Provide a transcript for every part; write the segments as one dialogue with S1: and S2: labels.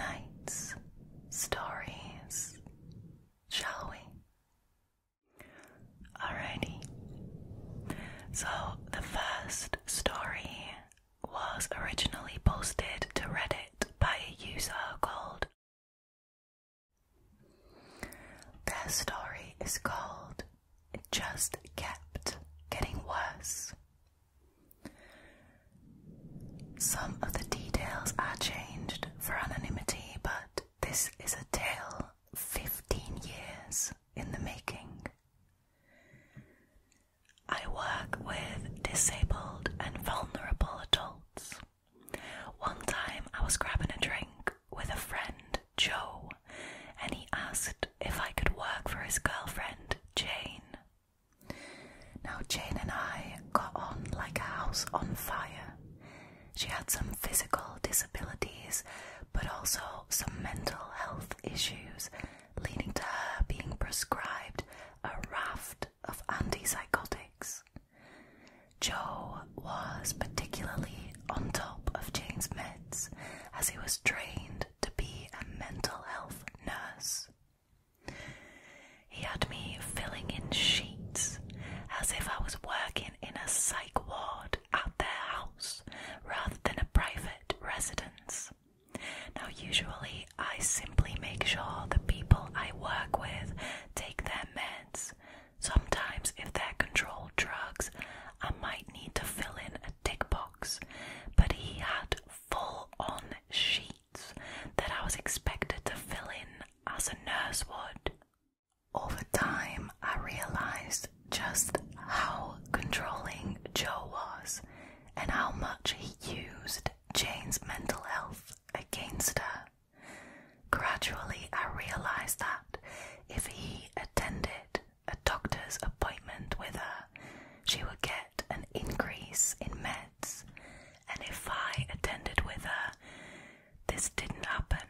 S1: tonight's stories, shall we? Alrighty. So the first story was originally posted to Reddit by a user called... Their story is called "It Just Kept Getting Worse." Some of the details are changed for anonymity, but this is a tale 15 years in the making. I work with disabled and vulnerable adults. One time I was grabbing a drink with a friend, Joe, and he asked if I could work for his girlfriend, Jane. Now, Jane and I got on like a house on fire. She had some physical disabilities, but also some mental health issues, leading to her being prescribed a raft of antipsychotics. Joe was particularly on top of Jane's meds, as he was trained to be a mental health nurse. He had me filling in sheets as if I was working in a psych ward at their house rather than a private residence. Now, usually I simply make sure the people I work with take their meds. Sometimes, if they're controlled drugs, I might need to fill in a tick box, but he had full-on sheets that I was expected to fill in as a nurse would. Over time, I realized just how controlling Joe was and how much he used Jane's mental health against her. Gradually, I realized that if he attended a doctor's appointment with her, she would get an increase in meds, and if I attended with her, this didn't happen.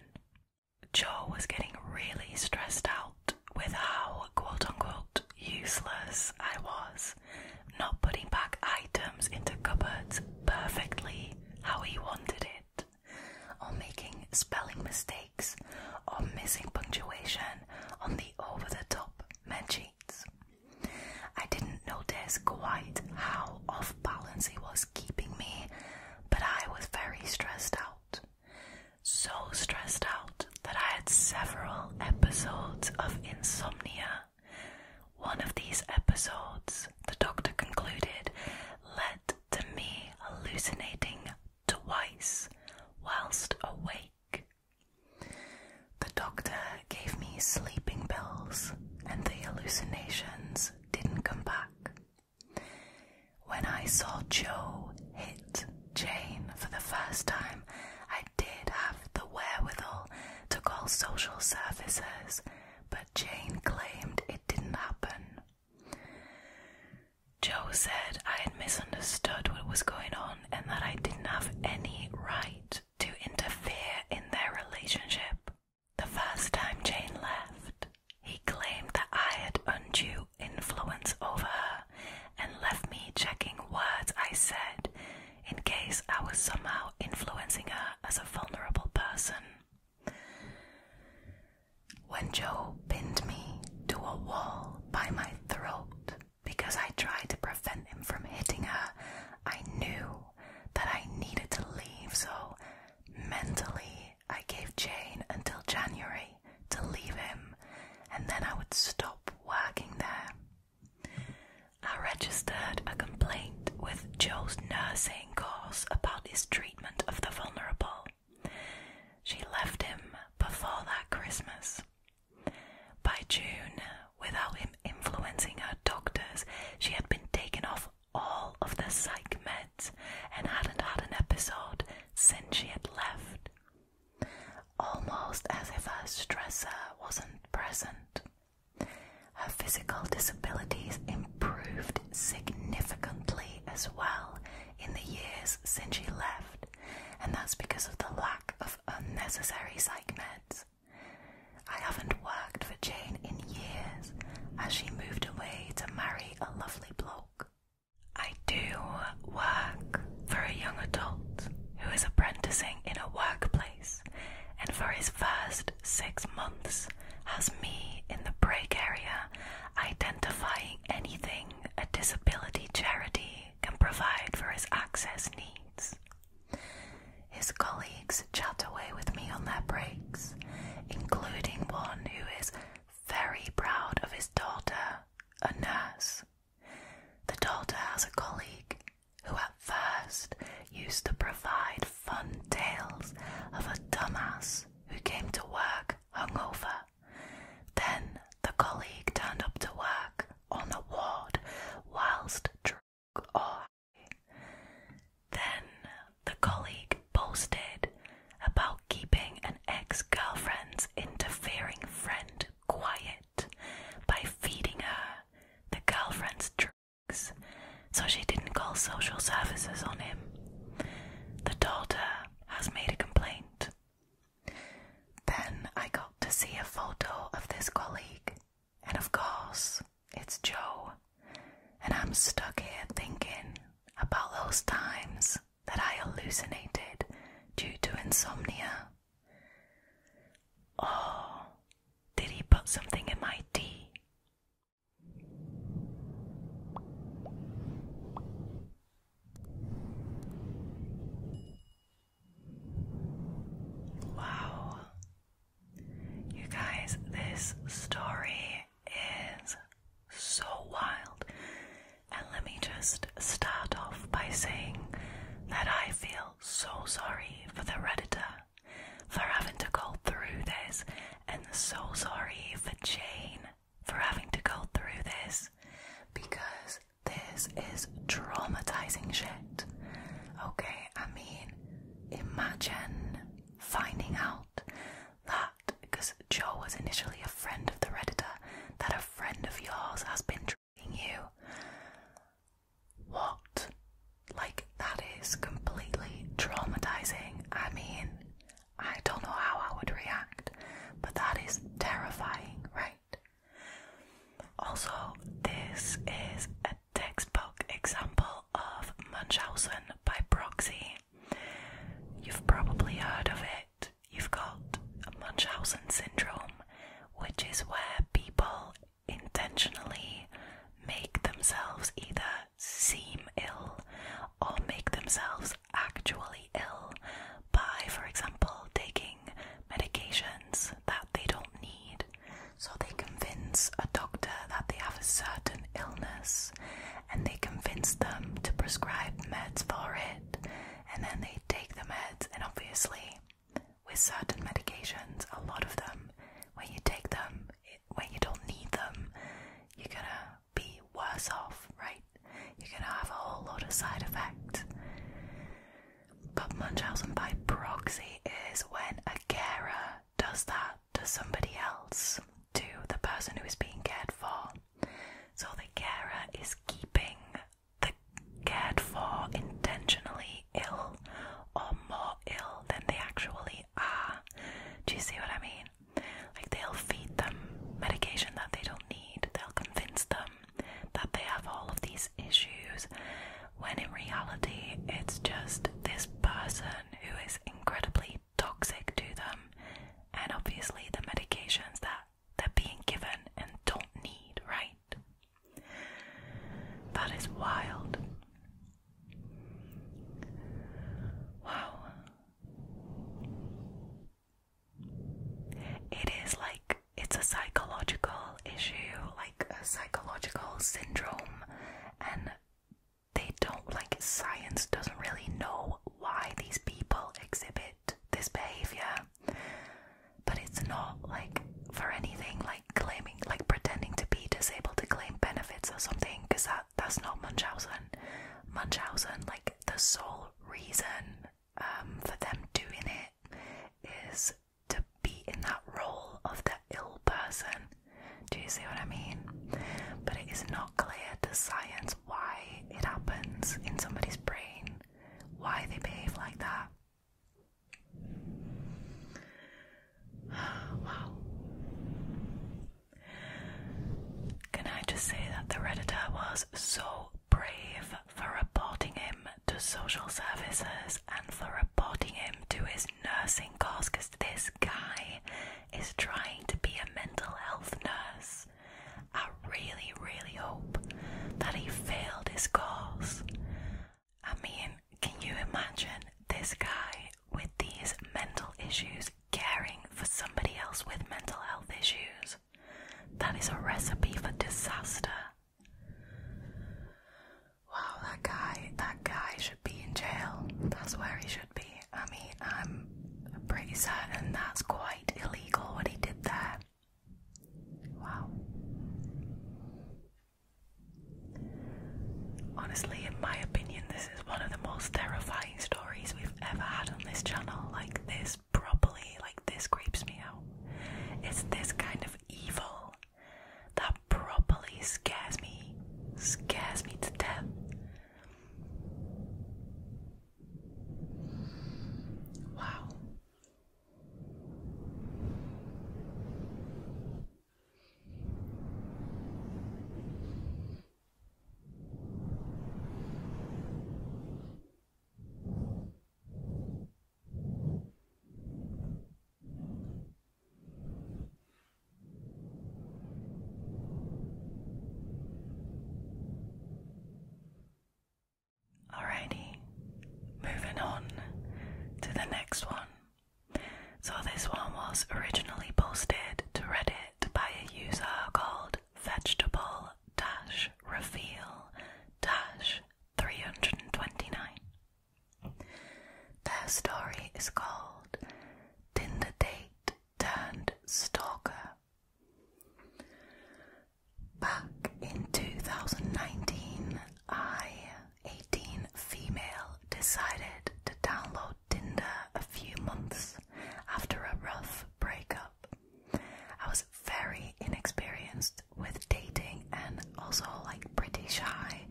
S1: Joe was getting really stressed out with how quote-unquote useless I was, not putting back items into cupboards perfectly how he wanted it, or making spelling mistakes, or missing punctuation on the over-the-top med sheets. I didn't notice quite how off-balance he was keeping me, but I was very stressed out. So stressed out that I had several episodes of insomnia. One of these episodes, the doctor concluded, led to me hallucinating twice whilst awake. The doctor gave me sleeping pills, and the hallucinations didn't come back. When I saw Joe hit Jane for the first time, I did have the wherewithal to call social services, but Jane claimed it didn't happen. Joe said I had misunderstood what was going on and that I didn't have any right to interfere in their relationship. The first time Jane left, he claimed that I had undue influence over her and left me checking words I said in case I was somehow influencing her as a vulnerable person. When Joe pinned me to a wall by my throat because I tried to prevent him from hitting her, I knew that I needed to leave, so mentally I gave Jane until January to leave him, and then I would stop working there. I registered a complaint with Joe's nursing course about his treatment of the vulnerable. She left him before that Christmas. By June, without him influencing her doctors, she had been taken off all of the psych meds and hadn't had an episode since she had left. Almost as if her stressor wasn't present. Her physical disabilities improved significantly as well in the years since she left, and that's because of the lack of unnecessary psych meds. I haven't worked for Jane in years, as she moved away to marry a lovely bloke. I do work for a young adult who is apprenticing in a workplace, and for his colleague turned up to work on the ward whilst drunk or high. Then the colleague boasted about keeping an ex-girlfriend's interfering friend quiet by feeding her the girlfriend's drugs so she didn't call social services on him. The daughter has made a complaint. Then I got to see a photo of this colleague, and of course, it's Joe. And I'm stuck here thinking about those times that I hallucinated due to insomnia. Or did he put something in my tea? Wow. You guys, this story is so wild. And let me just start off by saying that I feel so sorry for the Redditor for having to go through this, and so sorry for Jane for having to go through this, because this is traumatizing shit. Okay, I mean, imagine finding out that, because Joe was initially a friend of the Redditor, that a friend of yours has been treating you. What? Like, that is completely traumatizing. I mean, I don't know how I would react, but that is terrifying, right? Also, this is a textbook example of Munchausen by proxy. You've probably heard of it. You've got Munchausen syndrome, which is where people intentionally make themselves either seem ill or make themselves actually ill by, for example, taking medications that they don't need. So they convince a doctor that they have a certain illness, and they convince them to prescribe meds for it, and then they take the meds, and obviously with certain medications, a lot of them, when you take them, when you don't need them, you're gonna be worse off, right? You're gonna have a whole lot of side effects. But Munchausen by proxy is when a carer does that to somebody else, to the person who is being cared for. So the carer is keeping the cared for intentionally ill or more ill than they actually are. Do you see what I mean? Like, they'll feed them medication that they don't need. They'll convince them that they have all of these issues, when in reality it's just this person who is incredibly toxic to them, and obviously the medications that they're being given and don't need, right? That is wild. Wow. It is like, it's a psychological issue, like a psychological syndrome, and they don't, like, science doesn't really know why these people exhibit this behavior, but it's not like for anything like claiming, like pretending to be disabled to claim benefits or something, because that's not Munchausen. Munchausen, like, the sole reason for them doing it is to be in that role of the ill person. Do you see what I mean? But it is not clear to science why it happens in somebody's brain, why they behave like that. Wow. Can I just say that the Redditor was so brave for reporting him to social services and for reporting him to his nursing course, because this guy is trying to be a mental health nurse. I really, really hope that he failed his course. I mean, can you imagine this guy with these mental issues caring for somebody else with mental health issues? That is a recipe for disaster. Wow, that guy should be in jail. That's where he should be. I mean, I'm pretty certain that's quite illegal what he did there. Wow. originally posted to Reddit by a user called vegetable-reveal-329. Their story is called Tinder Date Turned Stalker. Back in 2019, I, 18 female, decided to download Tinder a few months after a rough breakup. I was very inexperienced with dating and also pretty shy,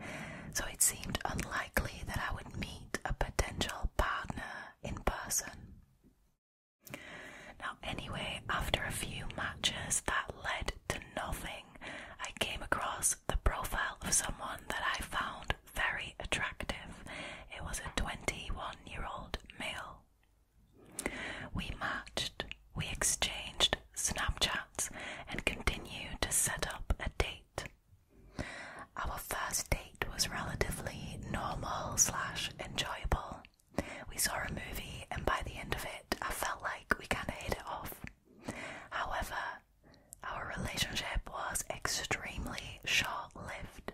S1: so it seemed unlikely that I would meet a potential partner in person. Now anyway, after a few matches that led to nothing, I came across the profile of someone that I found very attractive. It was a 21-year-old male. We matched, we exchanged Snapchats, and continued to set up a date. Our first date was relatively normal/enjoyable. We saw a movie, and by the end of it, I felt like we kinda hit it off. However, our relationship was extremely short-lived.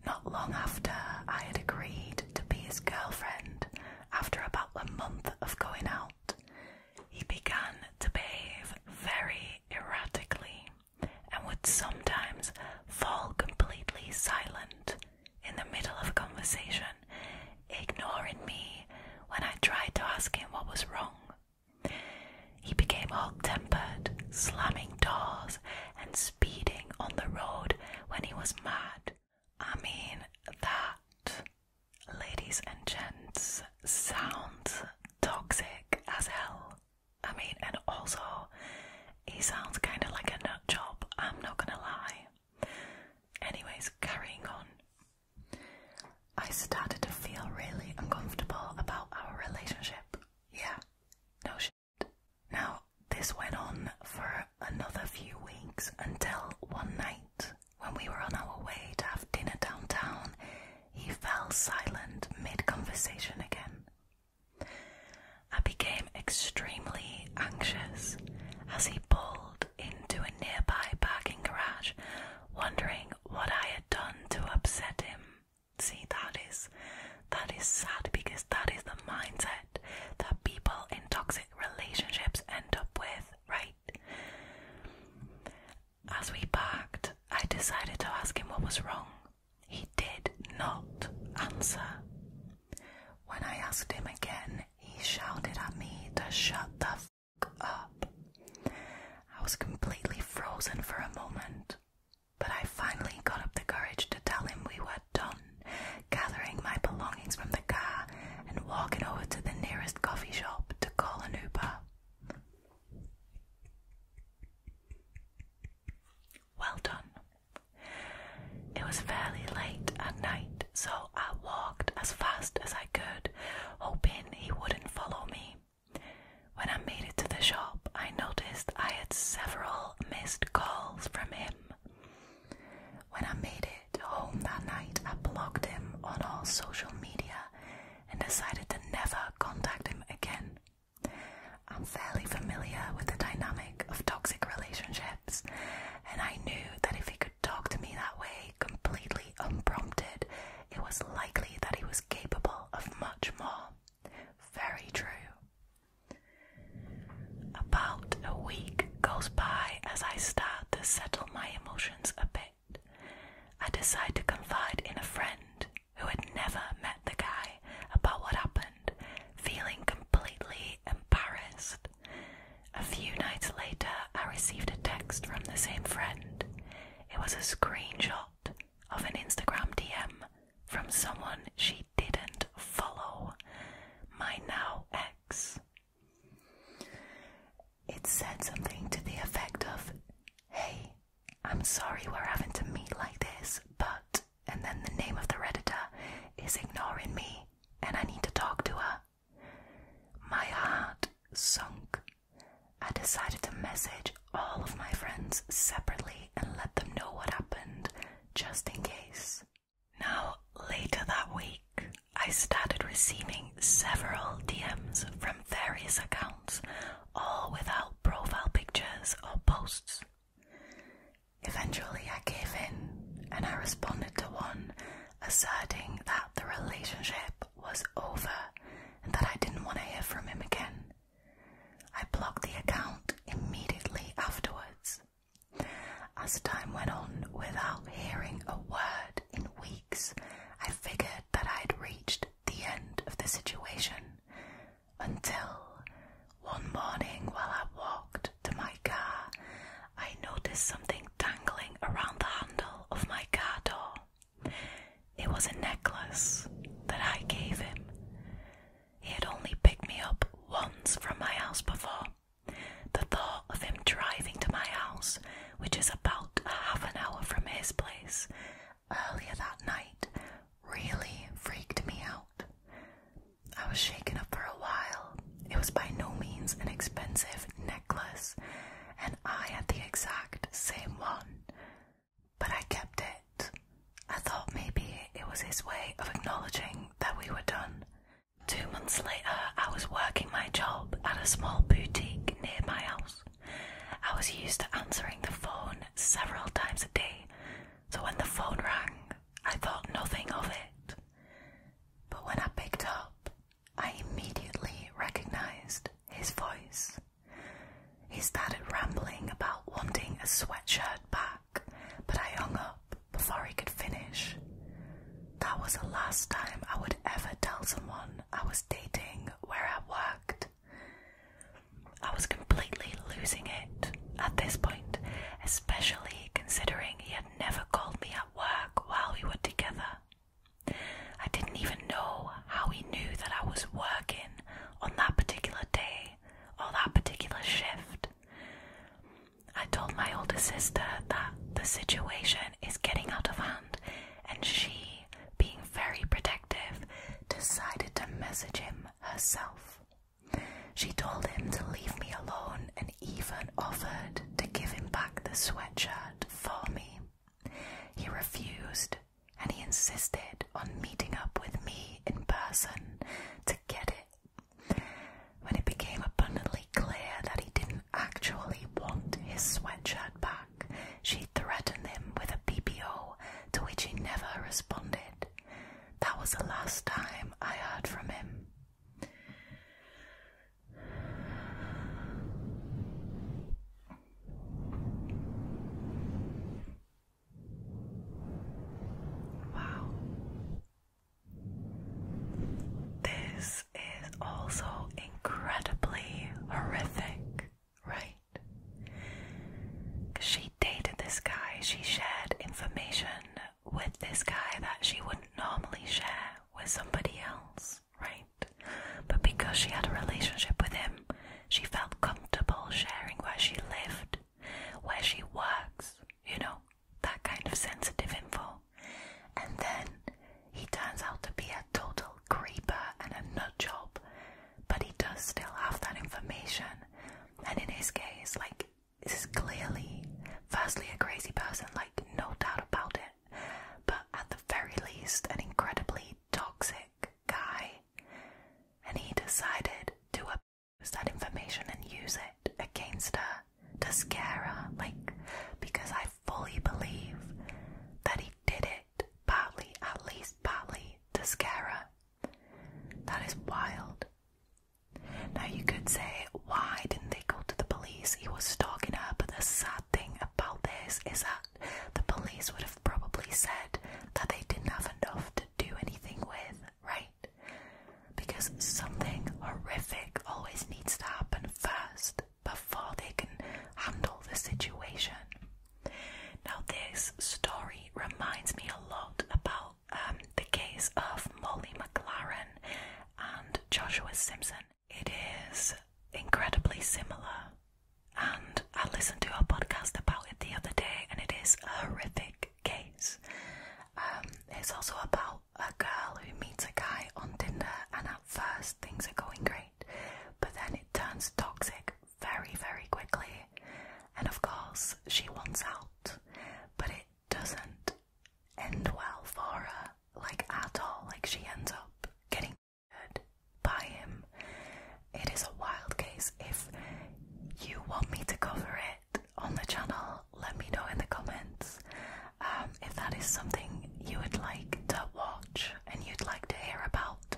S1: Not long after I had agreed to be his girlfriend, after about a month of going out, he began to behave very erratically and would sometimes fall completely silent in the middle of a conversation, ignoring me when I tried to ask him what was wrong. He became hot-tempered, slamming doors and speeding on the road when he was mad. I mean, that, ladies and gents, sounds toxic as hell. I mean, and also, he sounds kinda like a nut job, I'm not gonna lie. Anyways, carrying on. I started to feel really uncomfortable about our relationship. Yeah, no shit. Now, this went on for another few weeks until one night, when we were on our way to have dinner downtown, he fell silent mid-conversation again. I became extremely anxious as he pulled into a nearby parking garage, wondering what I had done to upset him. See, that is sad, because that is the mindset that people in toxic relationships end up with, right? As we parked, I decided to ask him what was wrong. He did not answer. When I asked him again, he shouted at me to shut the f*** up. I was completely frozen for a moment, but I finally got up the courage to tell him we were done, gathering my belongings from the car and walking over to the nearest coffee shop to call an Uber. Well done. It was fairly late at night, so I walked as fast as I could, hoping he wouldn't follow me. When I made it to the shop, I noticed I had several missed calls from him. When I made it home that night, I blocked him on all social media and decided to never contact him again. I'm fairly familiar with the dynamic of toxic relationships, and I knew that if he could talk to me that way, completely unprompted, it was likely that he was capable of much more. Very true. About a week goes by as I start to settle my emotions a bit. I decide to confide in a friend who had never met the guy about what happened, feeling completely embarrassed. A few nights later, I received a text from the same friend. It was a screenshot of an Instagram DM from someone she didn't follow, my now ex. It said something to the effect of, "Hey, I'm sorry we're having to meet like this, but," and then the name of the Redditor is ignoring me and I need to talk to her. My heart sunk. I decided to message all of my friends separately and let them know what happened, just in case. Now, later that week, I started receiving several DMs from various accounts, all without As time went on, without hearing a word in weeks, I figured that I'd reached the end of the situation, until one morning while I walked to my car, I noticed something dangling around the handle of my car door. It was a necklace that I gave him. He had only picked me up once from my house before. The thought of him driving to my house, which is about a half an hour from his place, earlier that night, really freaked me out. I was shaken up for a while. It was by no means an expensive necklace, and I had the exact same one, but I kept it. I thought maybe it was his way of acknowledging that we were done. 2 months later, I was working my job at a small boutique near my house. I was used to answering the phone several times a day, so when the phone rang, I thought nothing of it. But when I picked up, I immediately recognized his voice. He started rambling about wanting a sweatshirt back, but I hung up before he could finish. That was the last time I would ever tell someone I was dating where I worked. I was completely losing it at this point, especially considering he had never called me at work while we were together. I didn't even know how he knew that I was working on that particular day or that particular shift. I told my older sister that the situation is getting out of hand, and she, being very protective, decided to message him herself. She told him to leave me alone and even offered to give him back the sweatshirt for me. He refused, and he insisted on meeting up with me in person to get it. When it became abundantly clear that he didn't actually want his sweatshirt back, she threatened him with a PPO, to which he never responded. That was the last time I heard from him. Wow. This is also incredibly horrific, right? Because she dated this guy, she shared information with this guy that she wouldn't normally share with somebody else, right? But because she had a relationship with him, she felt comfortable sharing where she lived, where she works, that kind of sensitive info. And then he turns out to be a total creeper and a nut job, but he does still have that information. And in his case, this is clearly, firstly, a crazy person, no doubt about it, but at the very least, an incredibly toxic guy. And he decided to abuse that information and use it against her to scare her, because I fully believe that he did it partly, at least partly, to scare her. That is wild. Now you could say, why didn't they go to the police? He was stalking her, but the sad thing about this is that the police would have probably said that they didn't have enough to do anything with, right? Because something horrific always needs to happen first before they can handle the situation. Now this story reminds me a lot about the case of Molly McLaren and Joshua Simpson. It is incredibly similar, and I listened to a podcast about it the other day, and it is a horrific case. It's also about a girl who meets a guy on Tinder, and at first things are going great, but then it turns toxic very, very quickly, and of course she wants out, but it doesn't end well for her, at all. She ends up getting murdered by him. It is a wild case. If you want me to cover it on the channel, let me know in the comments. If that is something you would like to watch and you'd like to hear about,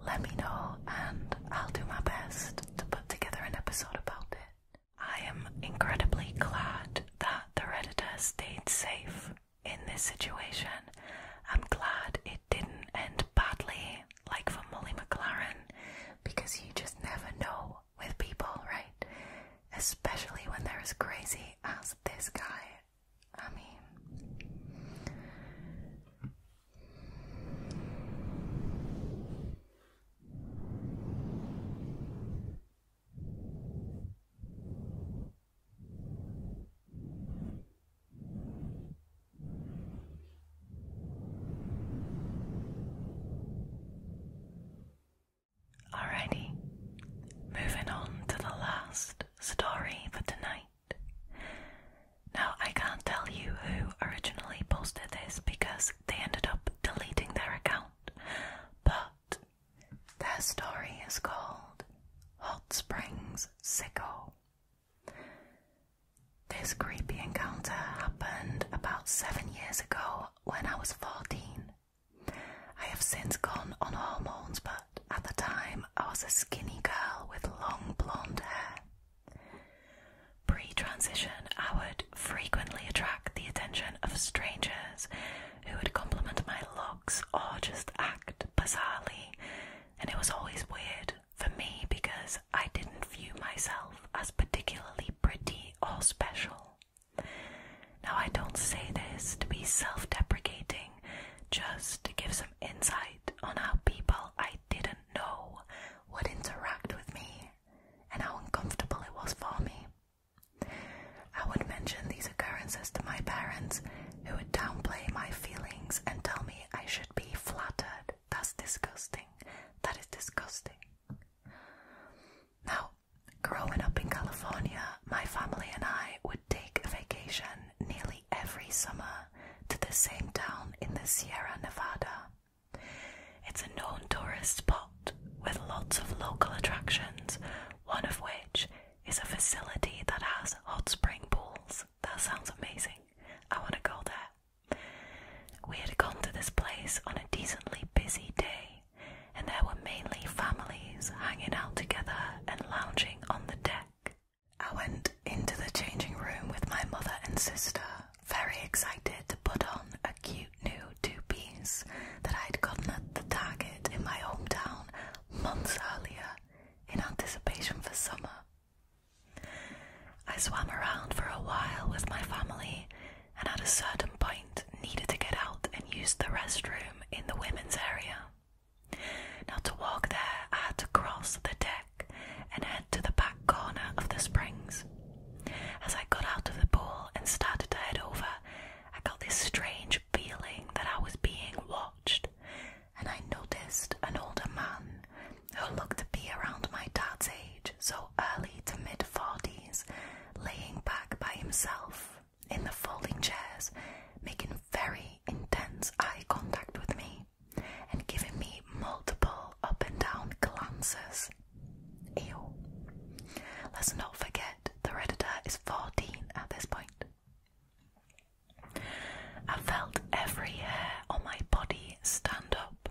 S1: let me know and I'll do my best to put together an episode about it. I am incredibly glad that the Redditors stayed safe in this situation. I'm glad it didn't end badly like for Molly McLaren, because you just never know with people, right? Especially when they're as crazy as this guy. I mean... Alrighty, moving on to the last story for tonight. Now, I can't tell you who originally posted this because they ended up deleting their account, but their story is called Hot Springs Sicko. This creepy encounter happened about 7 years ago when I was 14. I have since gone on hormones, but at the time I was a skinny girl with long blonde hair. Pre-transition, I would frequently attract the attention of strangers who would compliment my looks or just act bizarrely, and it was always weird for me because I didn't view myself as particularly pretty or special. Now, I don't say this to be self-deprecating, just to give some insight on how people I didn't know would interact with me and how uncomfortable it was for me. I would mention these occurrences to my parents, who would downplay my feelings and tell me I should be flattered. That's disgusting. That is disgusting. Now, growing up in California, my family and I would take a vacation nearly every summer to the same town in the Sierra Nevada. It's a known tourist spot with lots of local attractions, one of which is a facility that has hot spring pools. That sounds amazing. I want to go there. We had gone to this place on a decently busy day, and there were mainly families hanging out together and lounging on the deck. I went into the changing room with my mother and sister, very excited to put on a cute new two-piece that I'd gotten at the Target in my hometown months earlier in anticipation for summer. I swam around for a while with my family and at a certain point needed to get out and use the restroom in the women's area. Now, to walk there, I had to cross the deck and head to the back corner of the Springs. As I got out of the pool and started to head over, I got this strange feeling that I was being watched, and I noticed an older man who looked to be around my dad's age, so early to mid-40s, laying back by himself in the folding chairs, making very intense eye contact with me and giving me multiple up and down glances. Ew. Let's not forget the Redditor is 14 at this point. I felt every hair on my body stand up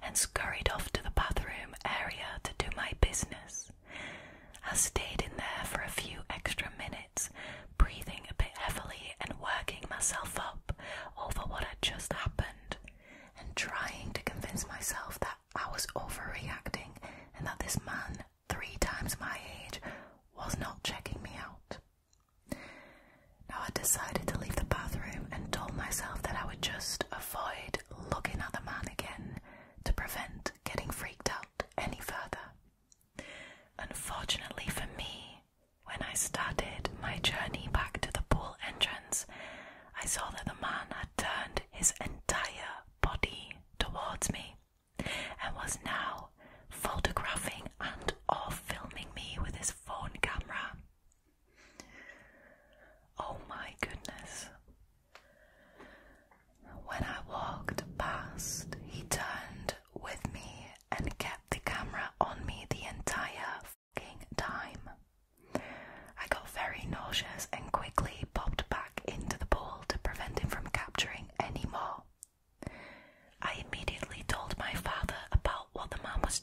S1: and scurried off to the bathroom area to do my business. I stayed in there for a few extra minutes, breathing a bit heavily and working myself up over what had just happened, and trying to convince myself that I was overreacting and that this man, 3 times my age, was not checking me out. Now, I decided to leave the bathroom and told myself that I would just avoid looking at the man again to prevent getting freaked out any further. Unfortunately for me, when I started my journey back to the pool entrance, I saw that the man had turned his entire body towards me and was now photographing and or filming me with his phone camera. Oh my goodness. When I walked past, he turned with me and kept the camera on me the entire fucking time. I got very nauseous and quickly popped back into the pool to prevent him from capturing any more. I immediately told my father about what the man was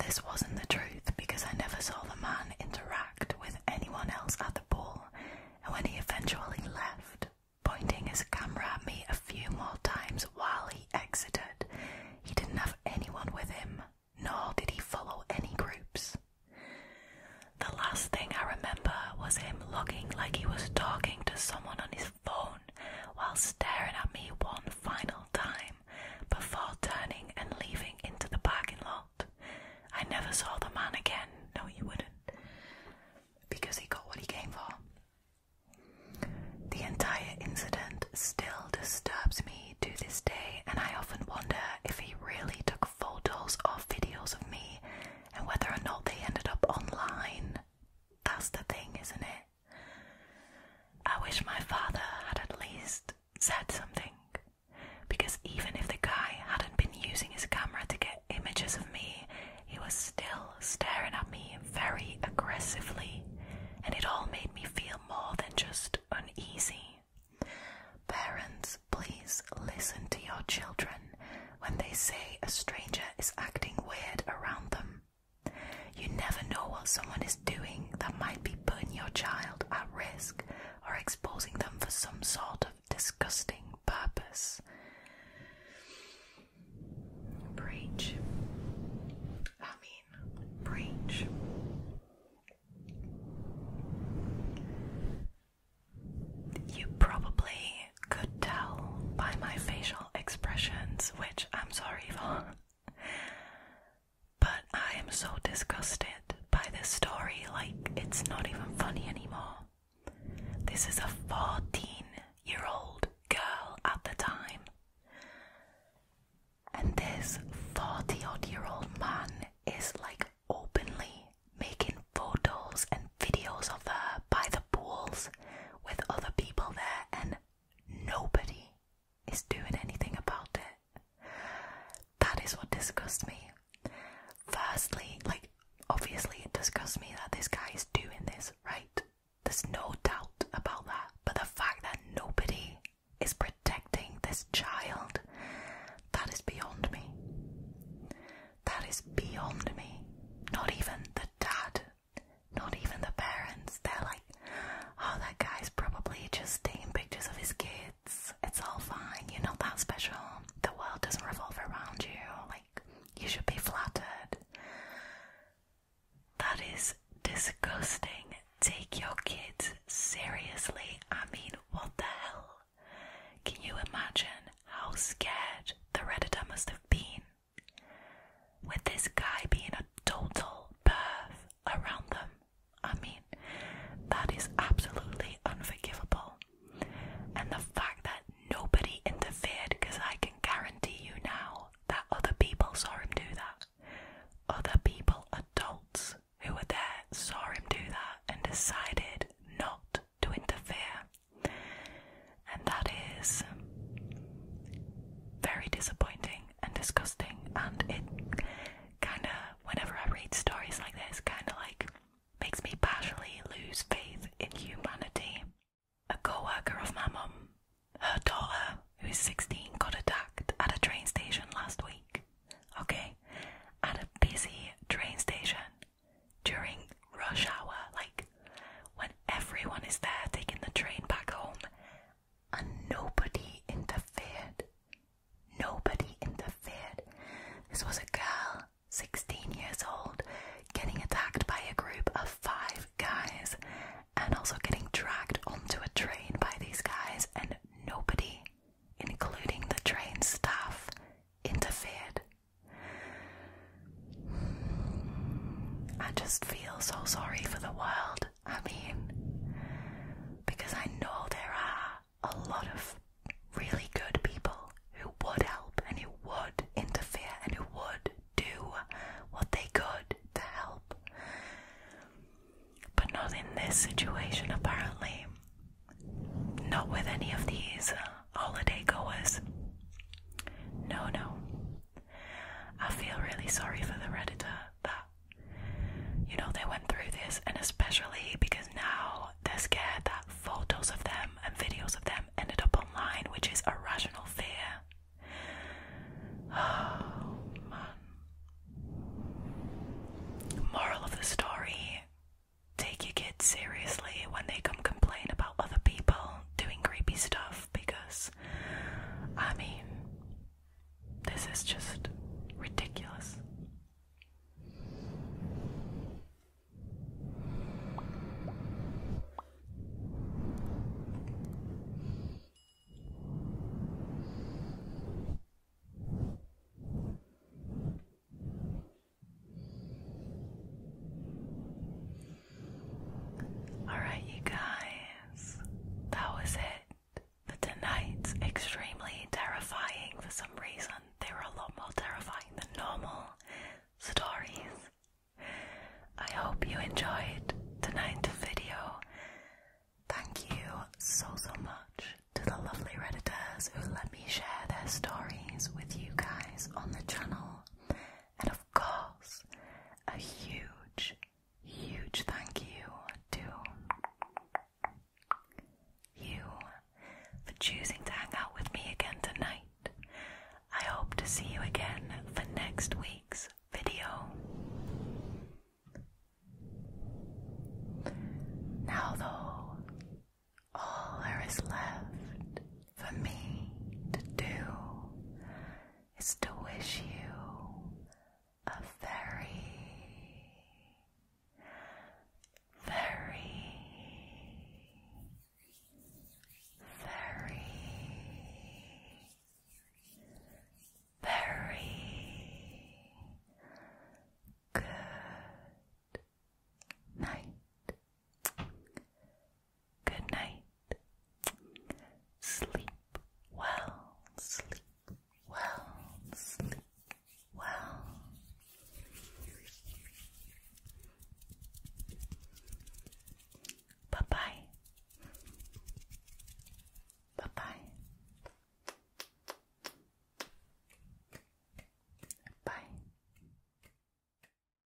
S1: this wasn't the truth because I never saw the man interact with anyone else at the pool, and when he eventually left, pointing his camera at me a few more times while he exited, he didn't have anyone with him, nor did he follow any groups. The last thing I remember was him looking like he was talking to someone on his phone while staring at me one final time before turning and leaving into the parking lot. I never saw the man again. No, you wouldn't. Because he got what he came for. The entire incident still disturbs me to this day, and I often wonder if he really took photos or videos of me and whether or not they ended up online. That's the thing, isn't it? I wish my father had at least said something, because even if the guy hadn't been using his camera to get images of me, he was still staring at me very aggressively, and it all made me feel more than just uneasy. Parents, please listen to your children when they say a stranger is acting weird around them. You never know what someone is doing that might be putting your child at risk or exposing them for some sort of disgusting purpose. Preach. Preach. You probably could tell by my facial expressions, which I'm sorry for. But I am so disgusted by this story, like it's not even funny anymore. This is a 14-year-old girl at the time. And this 40-odd-year-old man is like openly making photos and videos of her by the pools with other people there, and nobody is doing anything about it. That is what disgusts me. Firstly, obviously it disgusts me that this guy is doing this, right? There's no doubt about that. But the fact that nobody is protecting this child, that is beyond me. That is beyond me. Not even the dad, not even the parents. They're like, oh, that guy's probably just taking pictures of his kids. It's all fine. You're not that special. The world doesn't revolve around you. You should be flattered. That is disgusting. Take your kids seriously. I mean, what the hell? Can you imagine how scared the Redditor must have been? With this guy being a total perv around them. I mean, that is absolutely unforgivable. And the fact that nobody interfered, because I can guarantee you now that other people saw him do that. Other people, adults who were there, saw him do that and decided not to interfere. And that is very disappointing and disgusting, and it kinda, whenever I read stories like this, kinda makes me partially lose faith in humanity. A co-worker of my mum, her daughter, who's 16, got attacked at a train station last week. Okay? At a busy train station during rush hour, when everyone is there taking the train back home, and nobody interfered. Nobody interfered. This was a girl, 16 years old, getting attacked by a group of 5 guys, and also getting dragged onto a train by these guys, and nobody, including the train staff, interfered. I just feel so sorry for the world. I mean, because I know there are a lot of really good people who would help and who would interfere and who would do what they could to help. But not in this situation, apparently. Not with any of these holiday goers. No. I feel really sorry for the Redditor that, they went through this, and especially because now they're scared that photos of them and videos of them ended up online, which is a rational fear. Oh, man. stories extremely terrifying for some reason. They were a lot more terrifying than normal stories. I hope you enjoyed